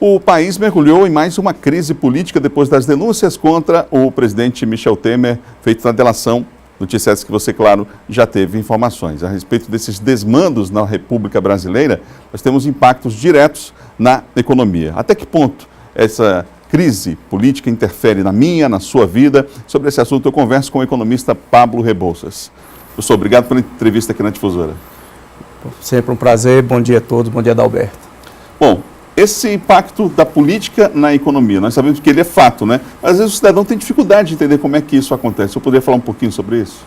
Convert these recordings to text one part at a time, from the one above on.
O país mergulhou em mais uma crise política depois das denúncias contra o presidente Michel Temer, feitas na delação. Notícias que você, claro, já teve informações. A respeito desses desmandos na República Brasileira, nós temos impactos diretos na economia. Até que ponto essa crise política interfere na minha, na sua vida? Sobre esse assunto eu converso com o economista Pablo Rebouças. Professor, obrigado pela entrevista aqui na Difusora. Sempre um prazer, bom dia a todos, bom dia, Adalberto. Bom, esse impacto da política na economia, nós sabemos que ele é fato, né? Às vezes o cidadão tem dificuldade de entender como é que isso acontece. Eu poderia falar um pouquinho sobre isso?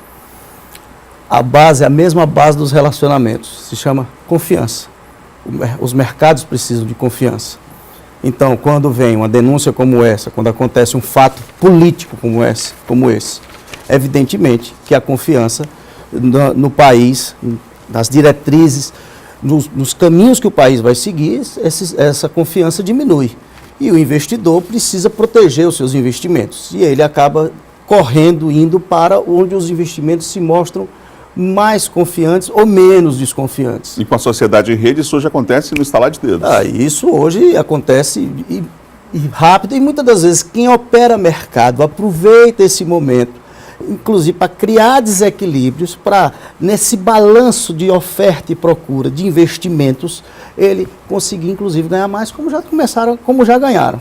A base é a mesma base dos relacionamentos, se chama confiança. Os mercados precisam de confiança. Então, quando vem uma denúncia como essa, quando acontece um fato político como esse, evidentemente que a confiança no país, nas diretrizes, nos caminhos que o país vai seguir, essa confiança diminui. E o investidor precisa proteger os seus investimentos. E ele acaba correndo, indo para onde os investimentos se mostram mais confiantes ou menos desconfiantes. E com a sociedade em rede, isso hoje acontece no estalar de dedos. Isso hoje acontece e rápido. E muitas das vezes quem opera mercado aproveita esse momento, inclusive para criar desequilíbrios, para nesse balanço de oferta e procura de investimentos, ele conseguir inclusive ganhar mais, como já ganharam.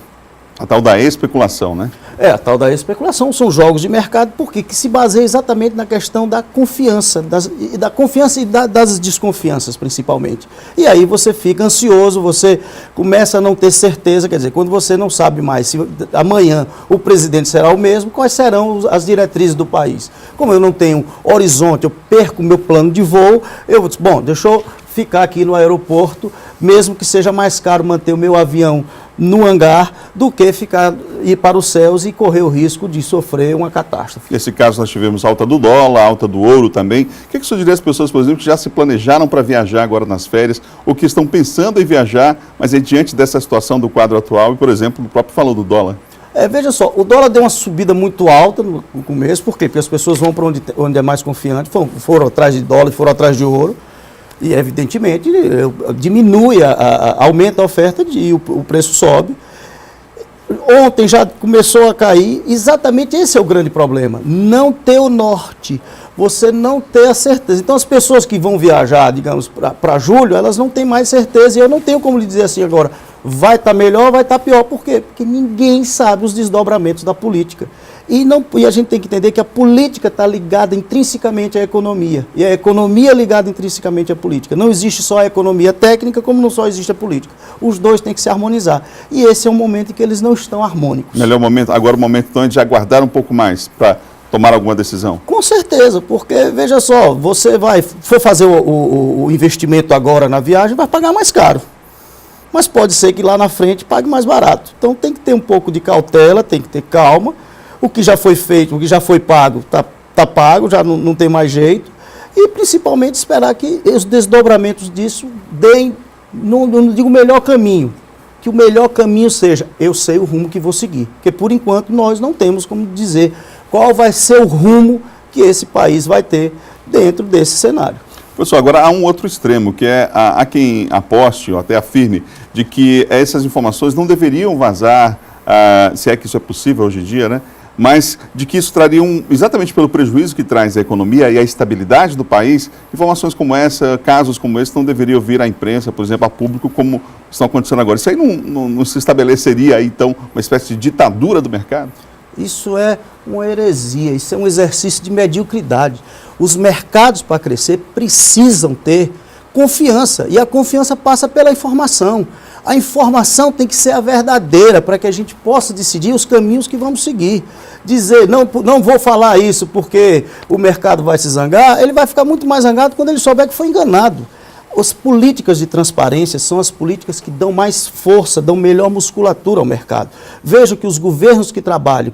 A tal da especulação, né? A tal da especulação, são jogos de mercado, porque que se baseia exatamente na questão da confiança, das desconfianças principalmente. E aí você fica ansioso, você começa a não ter certeza, quer dizer, quando você não sabe mais se amanhã o presidente será o mesmo, quais serão as diretrizes do país. Como eu não tenho horizonte, eu perco meu plano de voo, eu disse, bom, deixa eu ficar aqui no aeroporto, mesmo que seja mais caro manter o meu avião no hangar do que ir para os céus e correr o risco de sofrer uma catástrofe. Nesse caso nós tivemos alta do dólar, alta do ouro também. O que o senhor diria às pessoas, por exemplo, que já se planejaram para viajar agora nas férias, ou que estão pensando em viajar, mas é diante dessa situação do quadro atual, e por exemplo, o próprio falou do dólar? Veja só, o dólar deu uma subida muito alta no começo, por quê? Porque as pessoas vão para onde é mais confiante, foram atrás de dólar, foram atrás de ouro. E, evidentemente, aumenta a oferta e o preço sobe. Ontem já começou a cair, exatamente esse é o grande problema, não ter o norte, você não ter a certeza. Então, as pessoas que vão viajar, digamos, para julho, elas não têm mais certeza, e eu não tenho como lhe dizer assim agora, vai estar melhor ou vai estar pior. Por quê? Porque ninguém sabe os desdobramentos da política. E a gente tem que entender que a política está ligada intrinsecamente à economia. E a economia ligada intrinsecamente à política. Não existe só a economia técnica, como não só existe a política. Os dois têm que se harmonizar. E esse é um momento em que eles não estão harmônicos. Melhor momento, agora o momento então é de aguardar um pouco mais para tomar alguma decisão? Com certeza, porque, veja só, você for fazer o investimento agora na viagem, vai pagar mais caro. Mas pode ser que lá na frente pague mais barato. Então tem que ter um pouco de cautela, tem que ter calma. O que já foi feito, o que já foi pago, está pago, já não tem mais jeito. E principalmente esperar que os desdobramentos disso deem, não digo o melhor caminho, que o melhor caminho seja, eu sei o rumo que vou seguir. Porque por enquanto nós não temos como dizer qual vai ser o rumo que esse país vai ter dentro desse cenário. Professor, agora há um outro extremo, que é há quem aposte ou até afirme de que essas informações não deveriam vazar, se é que isso é possível hoje em dia, né? Mas de que isso traria, exatamente pelo prejuízo que traz a economia e a estabilidade do país, informações como essa, casos como esse, não deveriam vir à imprensa, por exemplo, a público, como estão acontecendo agora. Isso aí não se estabeleceria aí, então, uma espécie de ditadura do mercado? Isso é uma heresia, isso é um exercício de mediocridade. Os mercados, para crescer, precisam ter confiança, e a confiança passa pela informação. A informação tem que ser a verdadeira para que a gente possa decidir os caminhos que vamos seguir. Dizer, não vou falar isso porque o mercado vai se zangar, ele vai ficar muito mais zangado quando ele souber que foi enganado. As políticas de transparência são as políticas que dão mais força, dão melhor musculatura ao mercado. Vejo que os governos que trabalham,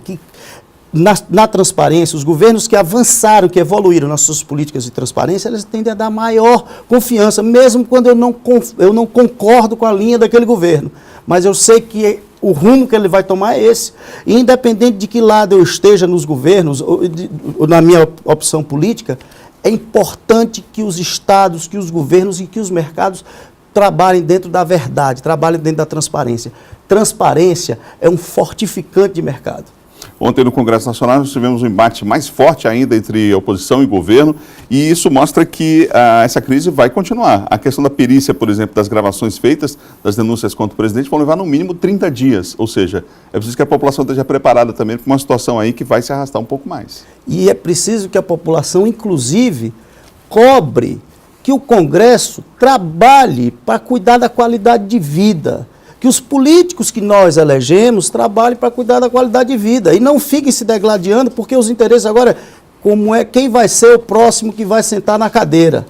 na transparência, os governos que avançaram, que evoluíram nas suas políticas de transparência, eles tendem a dar maior confiança, mesmo quando eu não concordo com a linha daquele governo. Mas eu sei que o rumo que ele vai tomar é esse. E independente de que lado eu esteja nos governos, ou na minha opção política, é importante que os estados, que os governos e que os mercados trabalhem dentro da verdade, trabalhem dentro da transparência. Transparência é um fortificante de mercado. Ontem no Congresso Nacional nós tivemos um embate mais forte ainda entre oposição e governo e isso mostra que essa crise vai continuar. A questão da perícia, por exemplo, das gravações feitas, das denúncias contra o presidente, vão levar no mínimo 30 dias. Ou seja, é preciso que a população esteja preparada também para uma situação aí que vai se arrastar um pouco mais. E é preciso que a população, inclusive, cobre que o Congresso trabalhe para cuidar da qualidade de vida. Que os políticos que nós elegemos trabalhem para cuidar da qualidade de vida e não fiquem se degladiando porque os interesses agora, quem vai ser o próximo que vai sentar na cadeira.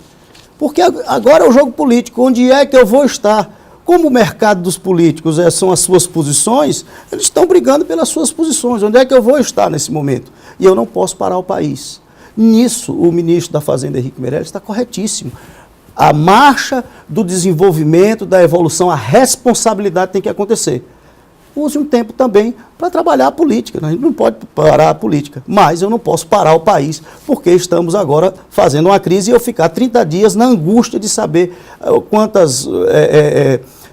Porque agora é o jogo político, onde é que eu vou estar? Como o mercado dos políticos são as suas posições, eles estão brigando pelas suas posições, onde é que eu vou estar nesse momento? E eu não posso parar o país. Nisso, o ministro da Fazenda, Henrique Meirelles, está corretíssimo. A marcha do desenvolvimento, da evolução, a responsabilidade tem que acontecer. Use um tempo também para trabalhar a política. A gente não pode parar a política, mas eu não posso parar o país, porque estamos agora fazendo uma crise e eu ficar 30 dias na angústia de saber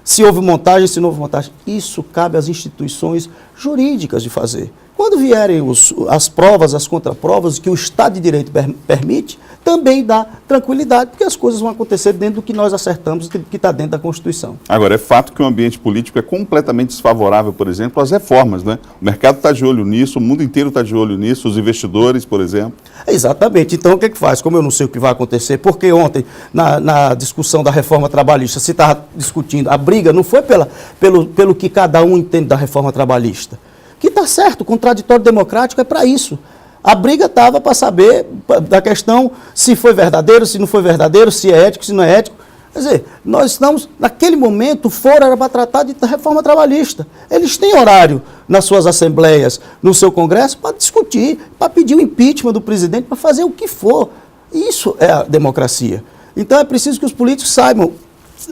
se houve montagem, se não houve montagem. Isso cabe às instituições jurídicas de fazer. Quando vierem as provas, as contraprovas, que o Estado de Direito permite, também dá tranquilidade, porque as coisas vão acontecer dentro do que nós acertamos, que está dentro da Constituição. Agora, é fato que o ambiente político é completamente desfavorável, por exemplo, às reformas, né? O mercado está de olho nisso, o mundo inteiro está de olho nisso, os investidores, por exemplo. Exatamente. Então, o que faz? Como eu não sei o que vai acontecer, porque ontem, na discussão da reforma trabalhista, se estava discutindo, a briga não foi pelo que cada um entende da reforma trabalhista. Que está certo, o contraditório democrático é para isso. A briga estava para saber da questão se foi verdadeiro, se não foi verdadeiro, se é ético, se não é ético. Quer dizer, nós estamos, naquele momento, o foro era para tratar de reforma trabalhista. Eles têm horário nas suas assembleias, no seu congresso, para discutir, para pedir o impeachment do presidente, para fazer o que for. Isso é a democracia. Então é preciso que os políticos saibam,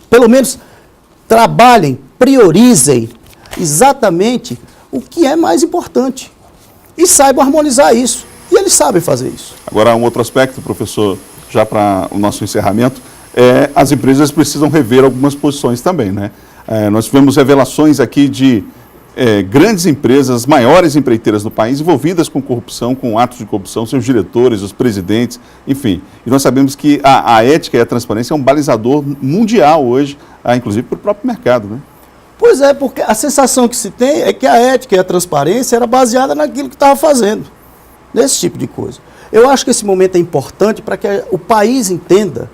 pelo menos trabalhem, priorizem exatamente o que é mais importante. E saibam harmonizar isso. E eles sabem fazer isso. Agora, um outro aspecto, professor, já para o nosso encerramento, as empresas precisam rever algumas posições também, né? Nós tivemos revelações aqui de grandes empresas, maiores empreiteiras do país, envolvidas com corrupção, com atos de corrupção, seus diretores, os presidentes, enfim. E nós sabemos que a ética e a transparência é um balizador mundial hoje, inclusive para o próprio mercado, né? Pois é, porque a sensação que se tem é que a ética e a transparência era baseada naquilo que estava fazendo, nesse tipo de coisa. Eu acho que esse momento é importante para que o país entenda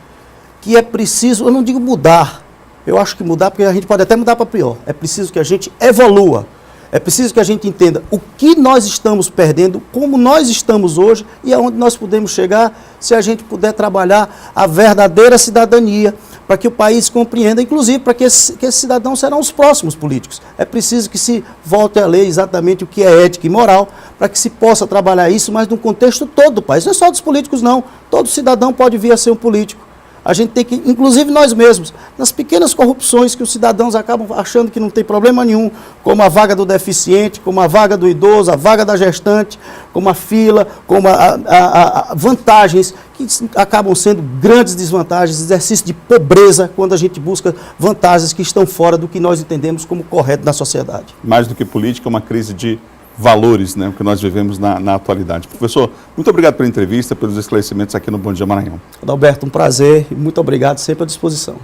que é preciso, eu não digo mudar, eu acho que mudar, porque a gente pode até mudar para pior, é preciso que a gente evolua, é preciso que a gente entenda o que nós estamos perdendo, como nós estamos hoje e aonde nós podemos chegar se a gente puder trabalhar a verdadeira cidadania, para que o país compreenda, inclusive para que esses cidadãos serão os próximos políticos. É preciso que se volte a ler exatamente o que é ética e moral, para que se possa trabalhar isso, mas no contexto todo do país. Não é só dos políticos, não. Todo cidadão pode vir a ser um político. A gente tem que, inclusive nós mesmos, nas pequenas corrupções que os cidadãos acabam achando que não tem problema nenhum, como a vaga do deficiente, como a vaga do idoso, a vaga da gestante, como a fila, como a vantagens que acabam sendo grandes desvantagens, exercício de pobreza, quando a gente busca vantagens que estão fora do que nós entendemos como correto na sociedade. Mais do que política, é uma crise de valores, né, que nós vivemos na atualidade. Professor, muito obrigado pela entrevista, pelos esclarecimentos aqui no Bom Dia Maranhão. Adalberto, um prazer e muito obrigado, sempre à disposição.